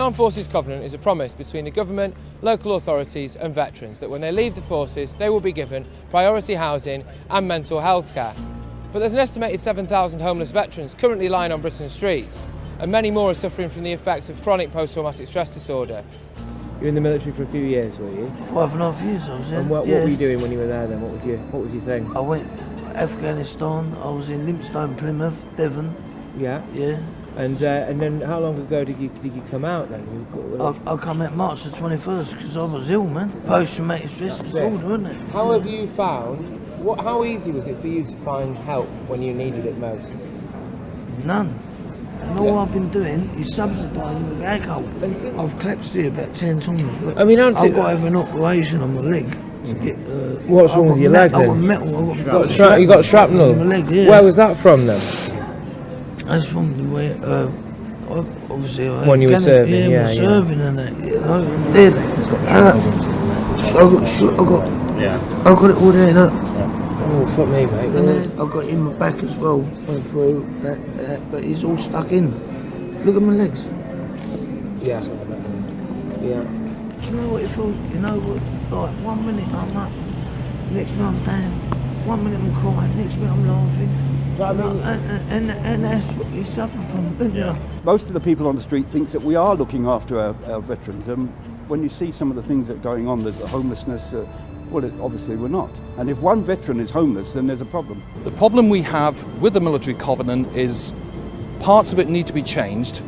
Armed Forces Covenant is a promise between the government, local authorities and veterans that when they leave the forces they will be given priority housing and mental health care. But there's an estimated 7,000 homeless veterans currently lying on Britain's streets, and many more are suffering from the effects of chronic post-traumatic stress disorder. You were in the military for a few years, were you? 5.5 years I was in. And what were you doing when you were there then? What was your thing? I went Afghanistan, I was in Limpstone, Plymouth, Devon. Yeah? Yeah. And then how long ago did you come out then? I come out March the 21st because I was ill, man. Post-traumatic stress disorder, wasn't it? How have you found, how easy was it for you to find help when you needed it most? None. And all I've been doing is subsidising with alcohol. I've collapsed here about 10 times. I mean, I've got to have an operation on my leg to get... What's wrong with your leg then? I've got metal. You got shrapnel? On my leg, yeah. Where was that from then? That's from the way... obviously I when you were serving, yeah. Serving and that, you know. There, I've got it all there, look. Oh, fuck me, mate. And then I've got it in my back as well, went through that, but it's all stuck in. Look at my legs. Yeah. Yeah. Do you know what it feels? You know what? Like 1 minute I'm up, next minute I'm down. 1 minute I'm crying, next minute I'm laughing. But I mean, and that's what you suffer from, don't you? Most of the people on the street thinks that we are looking after our veterans. When you see some of the things that are going on, the homelessness, well, obviously we're not. And if one veteran is homeless, then there's a problem. The problem we have with the military covenant is parts of it need to be changed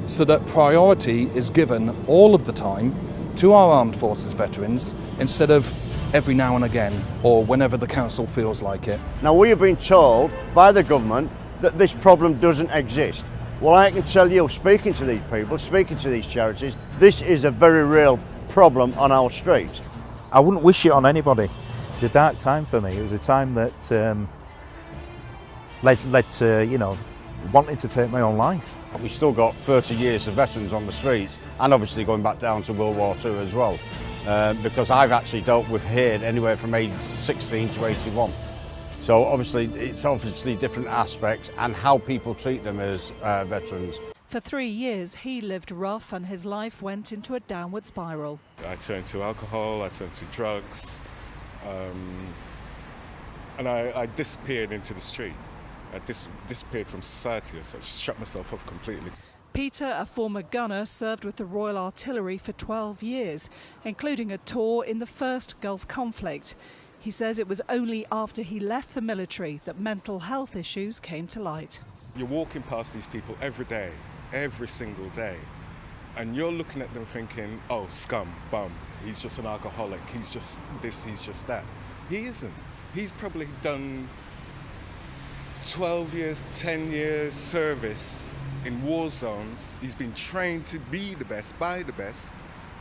so that priority is given all of the time to our armed forces veterans instead of every now and again or whenever the council feels like it. Now we have been told by the government that this problem doesn't exist. Well, I can tell you, speaking to these people, speaking to these charities, this is a very real problem on our streets. I wouldn't wish it on anybody. It was a dark time for me. It was a time that led to, you know, wanting to take my own life. We've still got 30 years of veterans on the streets, and obviously going back down to World War II as well, because I've actually dealt with here anywhere from age 16 to 81. So obviously it's obviously different aspects and how people treat them as veterans. For 3 years, he lived rough and his life went into a downward spiral. I turned to alcohol, I turned to drugs, and I disappeared into the street. I disappeared from society as such, shut myself off completely. Peter, a former gunner, served with the Royal Artillery for 12 years, including a tour in the first Gulf conflict. He says it was only after he left the military that mental health issues came to light. You're walking past these people every day, every single day, and you're looking at them thinking, oh, scum, bum, he's just an alcoholic, he's just this, he's just that. He isn't. He's probably done 12 years, 10 years service in war zones. He's been trained to be the best, by the best,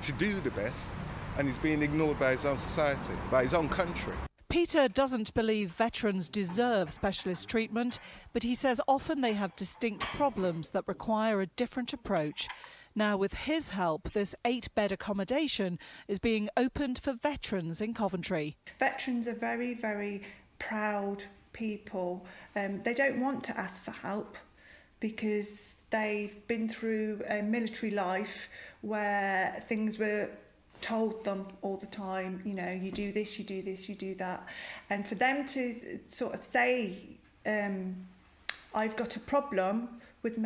to do the best, and he's being ignored by his own society, by his own country. Peter doesn't believe veterans deserve specialist treatment, but he says often they have distinct problems that require a different approach. Now, with his help, this 8-bed accommodation is being opened for veterans in Coventry. Veterans are very, very proud people. They don't want to ask for help because they've been through a military life where things were told them all the time, you know, you do this, you do this, you do that. And for them to sort of say, I've got a problem would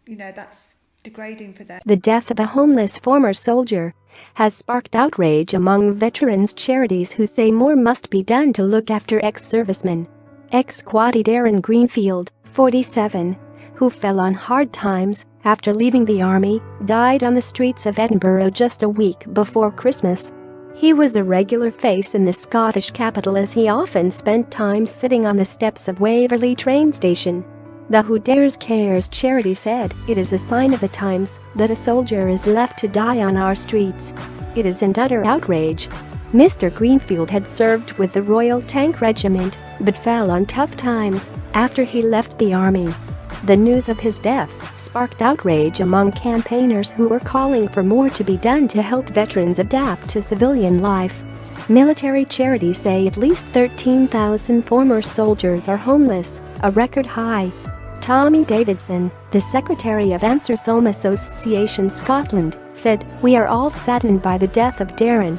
you know, that's degrading for them. The death of a homeless former soldier has sparked outrage among veterans charities who say more must be done to look after ex-servicemen. Ex-Quaddy Darren Greenfield, 47, who fell on hard times after leaving the army, died on the streets of Edinburgh just a week before Christmas. He was a regular face in the Scottish capital as he often spent time sitting on the steps of Waverley train station. The Who Dares Cares charity said, "It is a sign of the times that a soldier is left to die on our streets. It is an utter outrage." Mr. Greenfield had served with the Royal Tank Regiment, but fell on tough times after he left the army. The news of his death sparked outrage among campaigners who were calling for more to be done to help veterans adapt to civilian life. Military charities say at least 13,000 former soldiers are homeless, a record high. Tommy Davidson, the secretary of Answer Some Association Scotland, said, "We are all saddened by the death of Darren.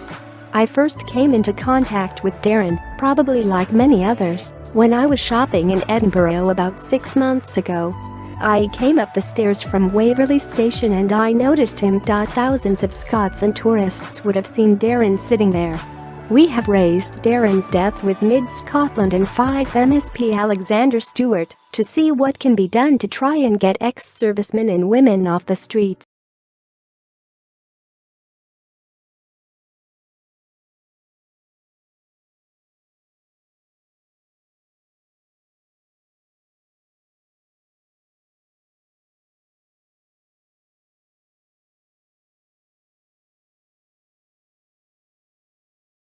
I first came into contact with Darren, probably like many others, when I was shopping in Edinburgh about 6 months ago. I came up the stairs from Waverley Station and I noticed him. Thousands of Scots and tourists would have seen Darren sitting there. We have raised Darren's death with Mid Scotland and 5 MSP Alexander Stewart to see what can be done to try and get ex-servicemen and women off the streets.